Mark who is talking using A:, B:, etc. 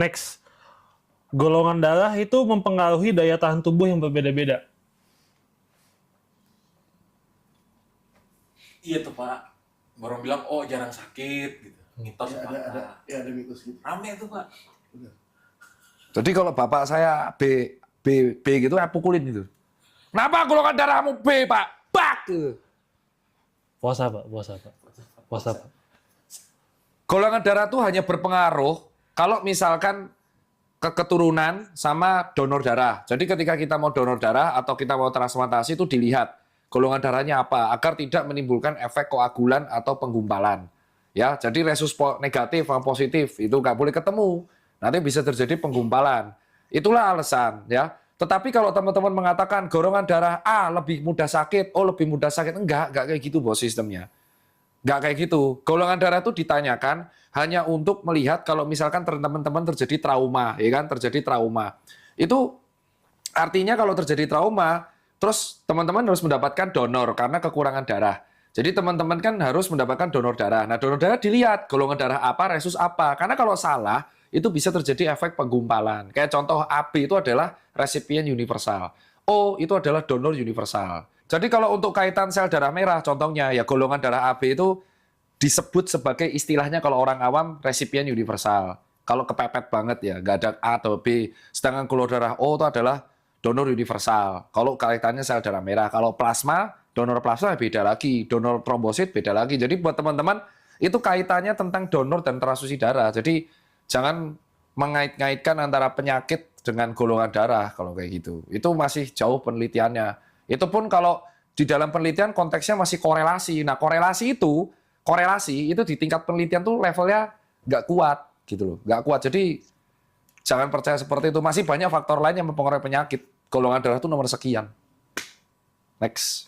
A: Next, golongan darah itu mempengaruhi daya tahan tubuh yang berbeda-beda.
B: Iya tuh Pak, orang bilang oh jarang sakit gitu. Mitos
C: Ya,
B: Pak.
C: ada mitos gitu.
B: Rame tuh Pak.
D: Jadi kalau bapak saya B gitu, saya pukulin gitu. Kenapa golongan darahmu B, Pak? Bak!
A: Puasa, Pak. Puasa, Pak.
D: Golongan darah itu hanya berpengaruh kalau misalkan keturunan sama donor darah. Jadi ketika kita mau donor darah atau kita mau transplantasi itu dilihat golongan darahnya apa agar tidak menimbulkan efek koagulan atau penggumpalan. Ya, jadi resus negatif sama positif itu nggak boleh ketemu. Nanti bisa terjadi penggumpalan. Itulah alasan ya. Tetapi kalau teman-teman mengatakan golongan darah A lebih mudah sakit, oh lebih mudah sakit, enggak kayak gitu bos sistemnya. Enggak kayak gitu. Golongan darah itu ditanyakan hanya untuk melihat kalau misalkan teman-teman terjadi trauma, ya kan, terjadi trauma. Itu artinya kalau terjadi trauma, terus teman-teman harus mendapatkan donor karena kekurangan darah. Jadi teman-teman kan harus mendapatkan donor darah. Nah, donor darah dilihat golongan darah apa, resus apa. Karena kalau salah, itu bisa terjadi efek penggumpalan. Kayak contoh AB itu adalah resipien universal. O itu adalah donor universal. Jadi kalau untuk kaitan sel darah merah, contohnya ya golongan darah AB itu disebut sebagai istilahnya kalau orang awam resipien universal. Kalau kepepet banget ya, nggak ada A atau B. Sedangkan golongan darah O itu adalah donor universal. Kalau kaitannya sel darah merah. Kalau plasma, donor plasma beda lagi. Donor trombosit beda lagi. Jadi buat teman-teman, itu kaitannya tentang donor dan transfusi darah. Jadi jangan mengait-ngaitkan antara penyakit dengan golongan darah kalau kayak gitu. Itu masih jauh penelitiannya. Itu pun kalau di dalam penelitian konteksnya masih korelasi. Nah, korelasi itu di tingkat penelitian tuh levelnya nggak kuat gitu loh. Nggak kuat. Jadi jangan percaya seperti itu. Masih banyak faktor lain yang mempengaruhi penyakit. Golongan darah itu nomor sekian. Next.